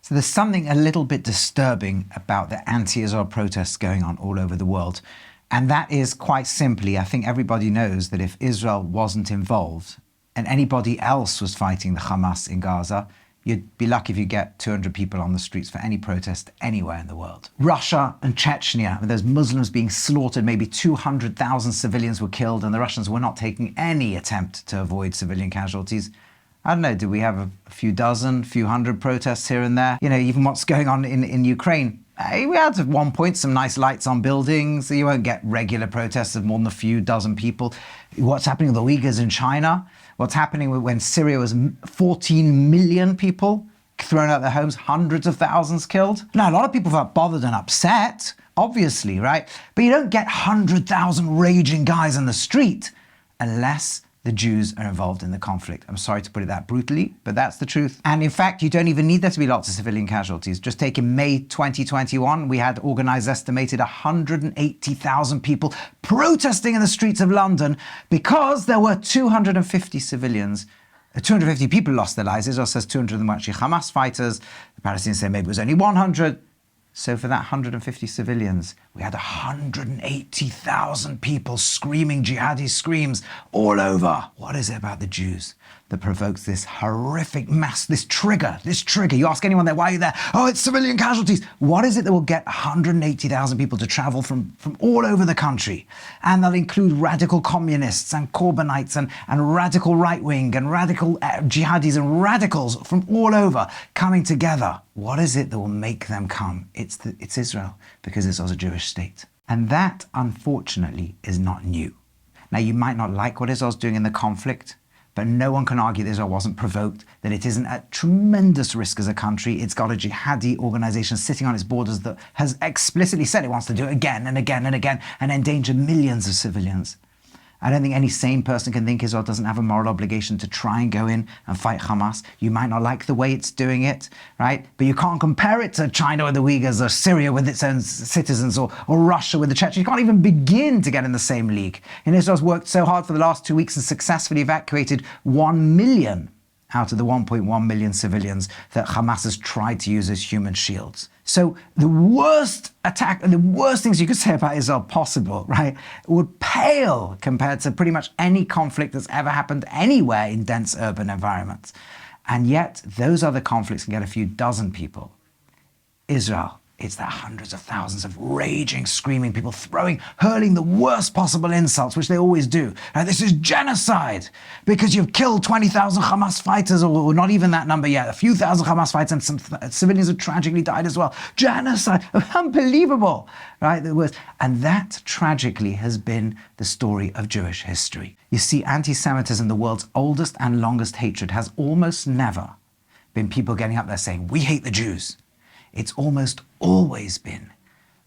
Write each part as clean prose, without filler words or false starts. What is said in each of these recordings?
So there's something a little bit disturbing about the anti-Israel protests going on all over the world. And that is quite simply, I think everybody knows that if Israel wasn't involved and anybody else was fighting the Hamas in Gaza, you'd be lucky if you get 200 people on the streets for any protest anywhere in the world. Russia and Chechnya, there's Muslims being slaughtered, maybe 200,000 civilians were killed, and the Russians were not taking any attempt to avoid civilian casualties. I don't know, do we have a few dozen, few hundred protests here and there? You know, even what's going on in Ukraine. We had at one point some nice lights on buildings. You won't get regular protests of more than a few dozen people. What's happening with the Uyghurs in China? What's happening when Syria was 14 million people thrown out of their homes, hundreds of thousands killed? Now, a lot of people felt bothered and upset, obviously, right? But you don't get 100,000 raging guys on the street unless the Jews are involved in the conflict. I'm sorry to put it that brutally, but that's the truth. And in fact, you don't even need there to be lots of civilian casualties. Just take in May 2021, we had organised estimated 180,000 people protesting in the streets of London because there were 250 civilians. 250 people lost their lives. Israel says 200 of them were actually Hamas fighters. The Palestinians say maybe it was only 100. So for that 150 civilians, we had 180,000 people screaming jihadi screams all over. What is it about the Jews that provokes this horrific mass, this trigger? You ask anyone there, why are you there? Oh, it's civilian casualties. What is it that will get 180,000 people to travel from all over the country? And they'll include radical communists and Corbynites and radical right-wing and radical jihadis and radicals from all over coming together. What is it that will make them come? It's Israel, because Israel's a Jewish state. And that, unfortunately, is not new. Now, you might not like what Israel's doing in the conflict, but no one can argue that Israel wasn't provoked, that it isn't at tremendous risk as a country. It's got a jihadi organization sitting on its borders that has explicitly said it wants to do it again and again and again and endanger millions of civilians. I don't think any sane person can think Israel doesn't have a moral obligation to try and go in and fight Hamas. You might not like the way it's doing it, right? But you can't compare it to China with the Uyghurs or Syria with its own citizens or Russia with the Chechnya. You can't even begin to get in the same league. And Israel's worked so hard for the last 2 weeks and successfully evacuated 1 million out of the 1.1 million civilians that Hamas has tried to use as human shields. So the worst attack and the worst things you could say about Israel possible, right, would pale compared to pretty much any conflict that's ever happened anywhere in dense urban environments. And yet those other conflicts can get a few dozen people. Israel, it's the hundreds of thousands of raging, screaming people hurling the worst possible insults, which they always do. Now, this is genocide because you've killed 20,000 Hamas fighters, or not even that number yet, a few thousand Hamas fighters, and some civilians have tragically died as well. Genocide, unbelievable, right? And that tragically has been the story of Jewish history. You see, anti-Semitism, the world's oldest and longest hatred, has almost never been people getting up there saying, we hate the Jews. It's almost always been,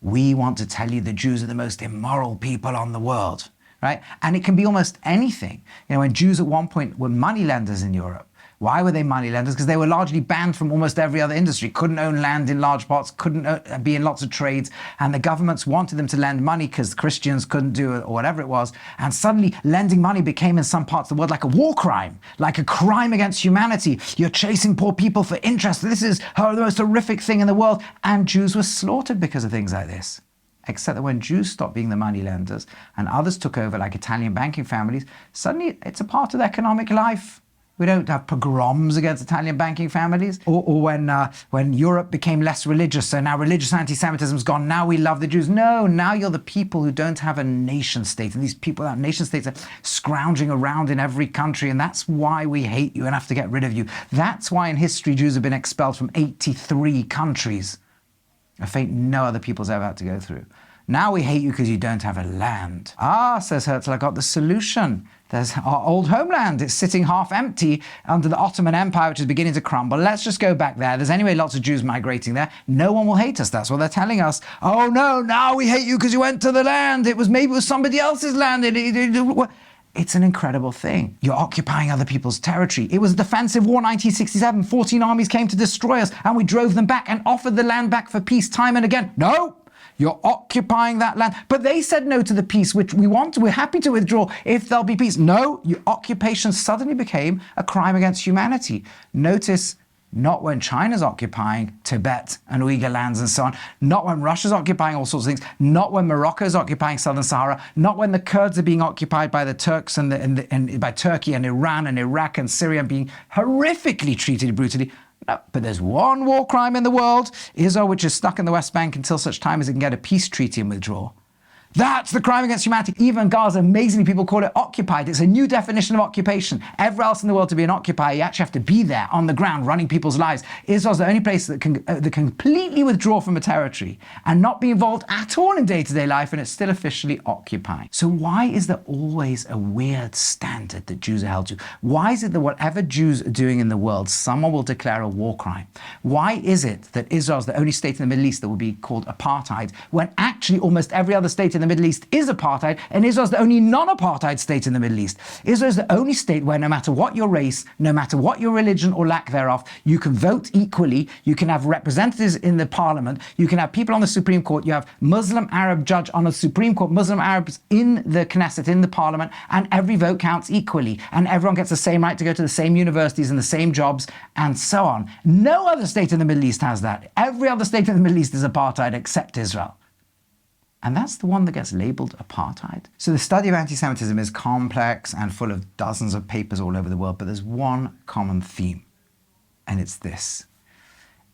we want to tell you the Jews are the most immoral people on the world, right? And it can be almost anything. You know, when Jews at one point were moneylenders in Europe, why were they moneylenders? Because they were largely banned from almost every other industry, couldn't own land in large parts, couldn't be in lots of trades, and the governments wanted them to lend money because Christians couldn't do it or whatever it was, and suddenly lending money became in some parts of the world like a war crime, like a crime against humanity. You're chasing poor people for interest. This is the most horrific thing in the world, and Jews were slaughtered because of things like this. Except that when Jews stopped being the moneylenders and others took over, like Italian banking families, suddenly it's a part of economic life. We don't have pogroms against Italian banking families. Or when Europe became less religious, so now religious anti-Semitism's gone, now we love the Jews. No, now you're the people who don't have a nation state. And these people without nation states are scrounging around in every country, and that's why we hate you and have to get rid of you. That's why in history Jews have been expelled from 83 countries. A fate no other people's ever had to go through. Now we hate you because you don't have a land. Says Herzl, I got the solution. There's our old homeland. It's sitting half empty under the Ottoman Empire, which is beginning to crumble. Let's just go back there. There's anyway lots of Jews migrating there. No one will hate us. That's what they're telling us. Oh no, now we hate you because you went to the land. Maybe it was somebody else's land. It's an incredible thing. You're occupying other people's territory. It was a defensive war, 1967. 14 armies came to destroy us, and we drove them back and offered the land back for peace time and again. No! You're occupying that land. But they said no to the peace, which we're happy to withdraw if there'll be peace. No, your occupation suddenly became a crime against humanity. Notice not when China's occupying Tibet and Uyghur lands and so on, not when Russia's occupying all sorts of things, not when Morocco's occupying southern Sahara, not when the Kurds are being occupied by the Turks and by Turkey and Iran and Iraq and Syria, being horrifically treated brutally. No, but there's one war crime in the world, Israel, which is stuck in the West Bank until such time as it can get a peace treaty and withdraw. That's the crime against humanity. Even Gaza, amazingly, people call it occupied. It's a new definition of occupation. Everywhere else in the world, to be an occupier, you actually have to be there on the ground, running people's lives. Israel's the only place that can completely withdraw from a territory and not be involved at all in day-to-day life, and it's still officially occupying. So why is there always a weird standard that Jews are held to? Why is it that whatever Jews are doing in the world, someone will declare a war crime? Why is it that Israel's the only state in the Middle East that will be called apartheid, when actually almost every other state in the Middle East is apartheid, and Israel's the only non-apartheid state in the Middle East? Israel is the only state where no matter what your race, no matter what your religion or lack thereof, you can vote equally, you can have representatives in the parliament, you can have people on the Supreme Court, you have Muslim Arab judge on the Supreme Court, Muslim Arabs in the Knesset, in the parliament, and every vote counts equally, and everyone gets the same right to go to the same universities and the same jobs, and so on. No other state in the Middle East has that. Every other state in the Middle East is apartheid except Israel. And that's the one that gets labeled apartheid. So the study of anti-Semitism is complex and full of dozens of papers all over the world, but there's one common theme, and it's this,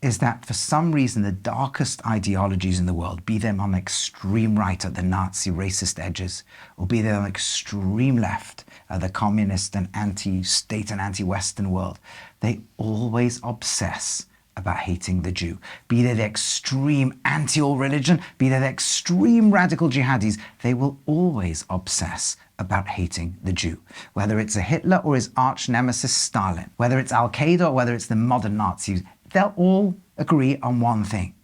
is that for some reason the darkest ideologies in the world, be them on the extreme right at the Nazi racist edges, or be they on the extreme left at the communist and anti-state and anti-Western world, they always obsess about hating the Jew. Be they the extreme anti-all religion, be they the extreme radical jihadis, they will always obsess about hating the Jew. Whether it's a Hitler or his arch nemesis Stalin, whether it's Al-Qaeda or whether it's the modern Nazis, they'll all agree on one thing,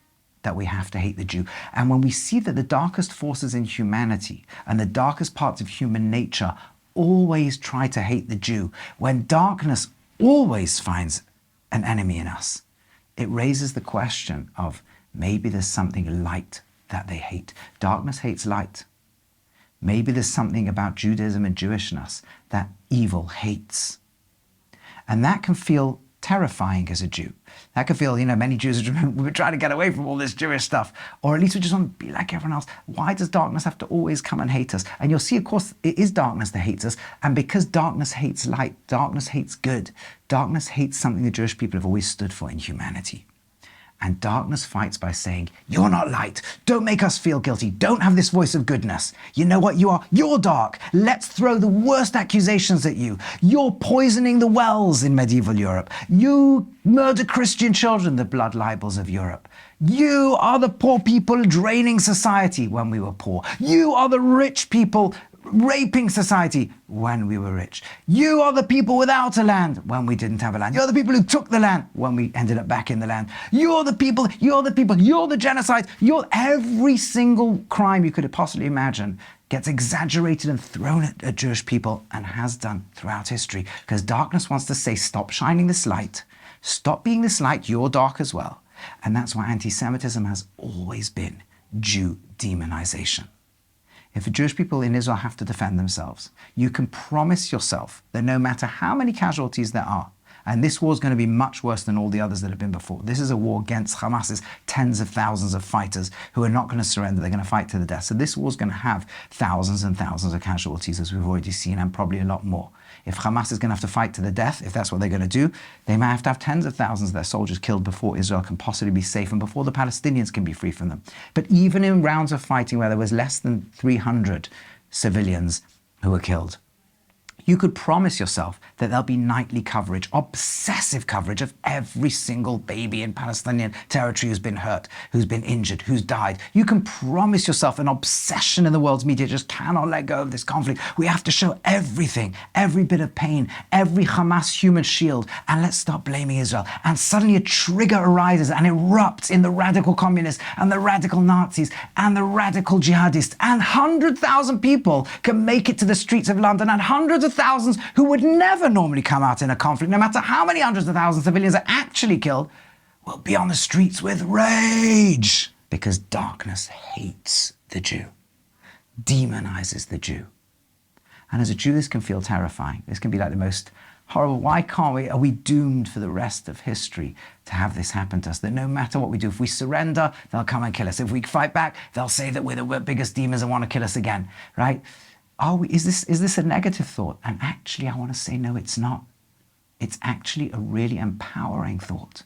that we have to hate the Jew. And when we see that the darkest forces in humanity and the darkest parts of human nature always try to hate the Jew, when darkness always finds an enemy in us, it raises the question of maybe there's something light that they hate. Darkness hates light. Maybe there's something about Judaism and Jewishness that evil hates. And that can feel terrifying as a Jew. That can feel, many Jews we're trying to get away from all this Jewish stuff, or at least we just want to be like everyone else. Why does darkness have to always come and hate us? And you'll see, of course, it is darkness that hates us. And because darkness hates light, darkness hates good, darkness hates something the Jewish people have always stood for in humanity. And darkness fights by saying, you're not light. Don't make us feel guilty. Don't have this voice of goodness. You know what you are? You're dark. Let's throw the worst accusations at you. You're poisoning the wells in medieval Europe. You murder Christian children, the blood libels of Europe. You are the poor people draining society when we were poor. You are the rich people raping society when we were rich. You are the people without a land when we didn't have a land. You're the people who took the land when we ended up back in the land. You're the people, you're the genocide, you're every single crime you could have possibly imagined gets exaggerated and thrown at Jewish people, and has done throughout history, because darkness wants to say, stop shining this light, stop being this light, you're dark as well. And that's why anti-Semitism has always been Jew demonization. If the Jewish people in Israel have to defend themselves, you can promise yourself that no matter how many casualties there are, and this war is going to be much worse than all the others that have been before. This is a war against Hamas's tens of thousands of fighters who are not going to surrender. They're going to fight to the death. So this war is going to have thousands and thousands of casualties, as we've already seen, and probably a lot more. If Hamas is going to have to fight to the death, if that's what they're going to do, they might have to have tens of thousands of their soldiers killed before Israel can possibly be safe and before the Palestinians can be free from them. But even in rounds of fighting where there was less than 300 civilians who were killed, you could promise yourself that there'll be nightly coverage, obsessive coverage of every single baby in Palestinian territory who's been hurt, who's been injured, who's died. You can promise yourself an obsession in the world's media just cannot let go of this conflict. We have to show everything, every bit of pain, every Hamas human shield, and let's stop blaming Israel. And suddenly a trigger arises and erupts in the radical communists and the radical Nazis and the radical jihadists, and 100,000 people can make it to the streets of London, and hundreds of thousands who would never normally come out in a conflict, no matter how many hundreds of thousands of civilians are actually killed, will be on the streets with rage, because darkness hates the Jew, demonizes the Jew. And as a Jew, this can feel terrifying. This can be like the most horrible. Why can't we? Are we doomed for the rest of history to have this happen to us? That no matter what we do, if we surrender, they'll come and kill us. If we fight back, they'll say that we're the biggest demons and want to kill us again, right? Is this a negative thought? And actually, I want to say, no, it's not. It's actually a really empowering thought.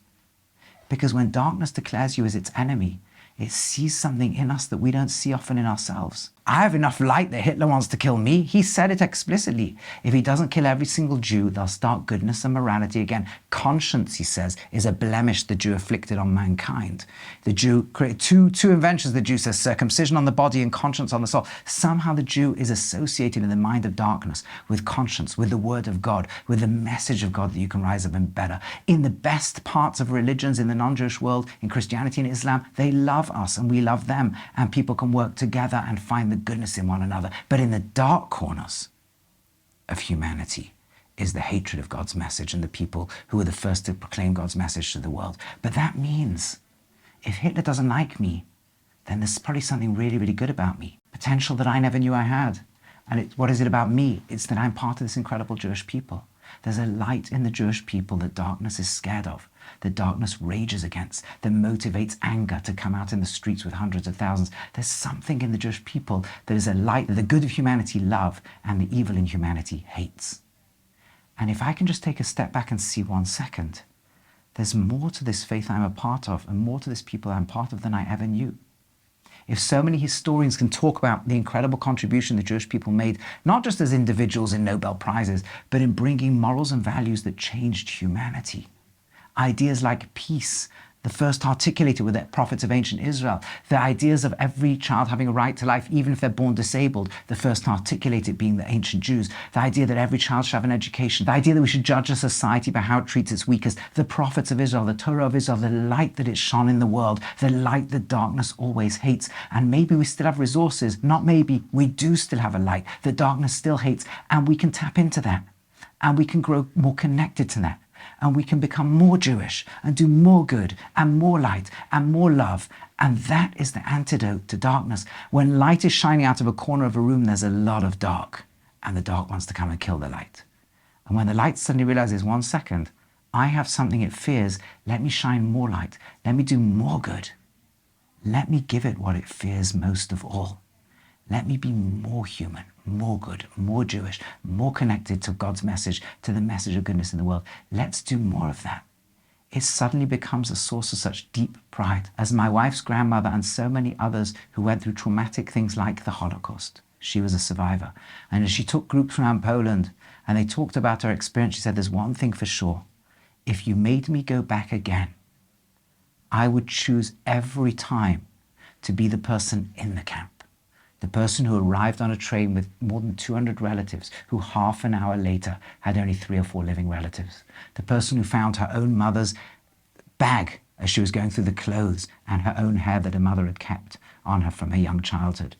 Because when darkness declares you as its enemy, it sees something in us that we don't see often in ourselves. I have enough light that Hitler wants to kill me. He said it explicitly. If he doesn't kill every single Jew, they'll start goodness and morality again. Conscience, he says, is a blemish the Jew afflicted on mankind. The Jew created two inventions, the Jew says, circumcision on the body and conscience on the soul. Somehow the Jew is associated in the mind of darkness with conscience, with the word of God, with the message of God that you can rise up and better. In the best parts of religions in the non-Jewish world, in Christianity and Islam, they love us and we love them, and people can work together and find the goodness in one another. But in the dark corners of humanity is the hatred of God's message and the people who are the first to proclaim God's message to the world. But that means if Hitler doesn't like me, then there's probably something really, really good about me. Potential that I never knew I had. And what is it about me? It's that I'm part of this incredible Jewish people. There's a light in the Jewish people that darkness is scared of, that darkness rages against, that motivates anger to come out in the streets with hundreds of thousands. There's something in the Jewish people that is a light that the good of humanity love and the evil in humanity hates. And if I can just take a step back and see 1 second, there's more to this faith I'm a part of and more to this people I'm part of than I ever knew. If so many historians can talk about the incredible contribution the Jewish people made, not just as individuals in Nobel Prizes, but in bringing morals and values that changed humanity. Ideas like peace, the first articulated with the prophets of ancient Israel, the ideas of every child having a right to life, even if they're born disabled, the first articulated being the ancient Jews, the idea that every child should have an education, the idea that we should judge a society by how it treats its weakest, the prophets of Israel, the Torah of Israel, the light that it shone in the world, the light that darkness always hates. And maybe we still have resources, not maybe, we do still have a light that darkness still hates, and we can tap into that, and we can grow more connected to that. And we can become more Jewish and do more good and more light and more love. And that is the antidote to darkness. When light is shining out of a corner of a room, there's a lot of dark, and the dark wants to come and kill the light. And when the light suddenly realizes, 1 second, I have something it fears, let me shine more light, let me do more good, let me give it what it fears most of all. Let me be more human, more good, more Jewish, more connected to God's message, to the message of goodness in the world. Let's do more of that. It suddenly becomes a source of such deep pride. As my wife's grandmother and so many others who went through traumatic things like the Holocaust, she was a survivor. And as she took groups around Poland and they talked about her experience, she said, there's one thing for sure. If you made me go back again, I would choose every time to be the person in the camp. The person who arrived on a train with more than 200 relatives, who half an hour later had only 3 or 4 living relatives. The person who found her own mother's bag as she was going through the clothes and her own hair that her mother had kept on her from her young childhood.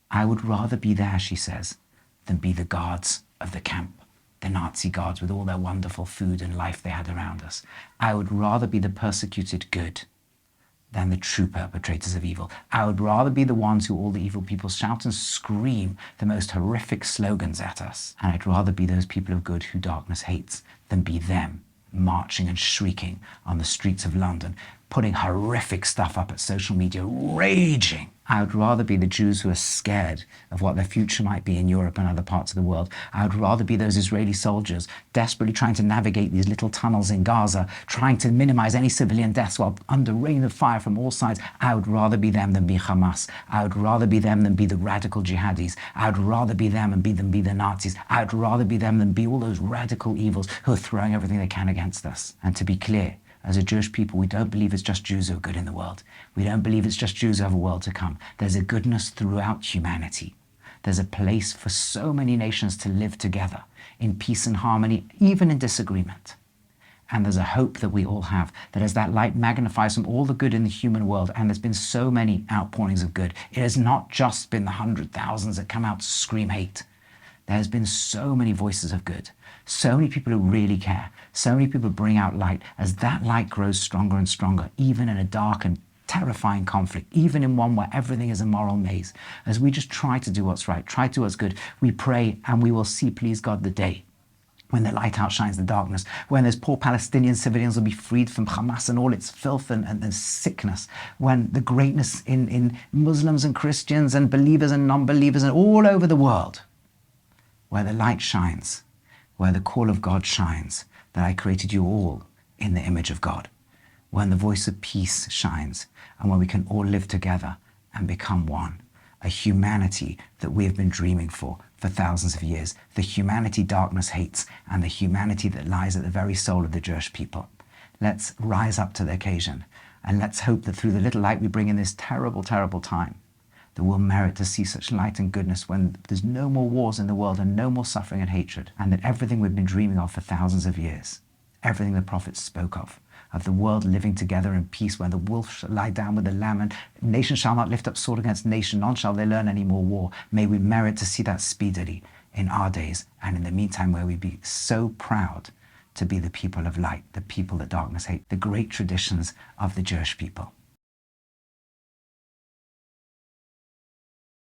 I would rather be there, she says, than be the guards of the camp, the Nazi guards with all their wonderful food and life they had around us. I would rather be the persecuted good than the true perpetrators of evil. I would rather be the ones who all the evil people shout and scream the most horrific slogans at us. And I'd rather be those people of good who darkness hates than be them marching and shrieking on the streets of London, putting horrific stuff up at social media, raging. I would rather be the Jews who are scared of what their future might be in Europe and other parts of the world. I would rather be those Israeli soldiers desperately trying to navigate these little tunnels in Gaza, trying to minimize any civilian deaths while under rain of fire from all sides. I would rather be them than be Hamas. I would rather be them than be the radical jihadis. I would rather be them and be the Nazis. I would rather be them than be all those radical evils who are throwing everything they can against us. And to be clear, as a Jewish people, we don't believe it's just Jews who are good in the world. We don't believe it's just Jews who have a world to come. There's a goodness throughout humanity. There's a place for so many nations to live together in peace and harmony, even in disagreement. And there's a hope that we all have, that as that light magnifies from all the good in the human world, and there's been so many outpourings of good, it has not just been the 100,000s that come out to scream hate. There's been so many voices of good, so many people who really care, so many people bring out light. As that light grows stronger and stronger, even in a dark and terrifying conflict, even in one where everything is a moral maze, as we just try to do what's right, try to do what's good, we pray and we will see, please God, the day when the light outshines the darkness, when those poor Palestinian civilians will be freed from Hamas and all its filth and sickness, when the greatness in Muslims and Christians and believers and non-believers and all over the world, where the light shines, where the call of God shines, that I created you all in the image of God, when the voice of peace shines, and when we can all live together and become one, a humanity that we have been dreaming for thousands of years, the humanity darkness hates, and the humanity that lies at the very soul of the Jewish people. Let's rise up to the occasion, and let's hope that through the little light we bring in this terrible, terrible time, that we'll merit to see such light and goodness when there's no more wars in the world and no more suffering and hatred, and that everything we've been dreaming of for thousands of years, everything the prophets spoke of the world living together in peace, when the wolf shall lie down with the lamb, and nation shall not lift up sword against nation, none shall they learn any more war. May we merit to see that speedily in our days, and in the meantime, where we be so proud to be the people of light, the people that darkness hate, the great traditions of the Jewish people.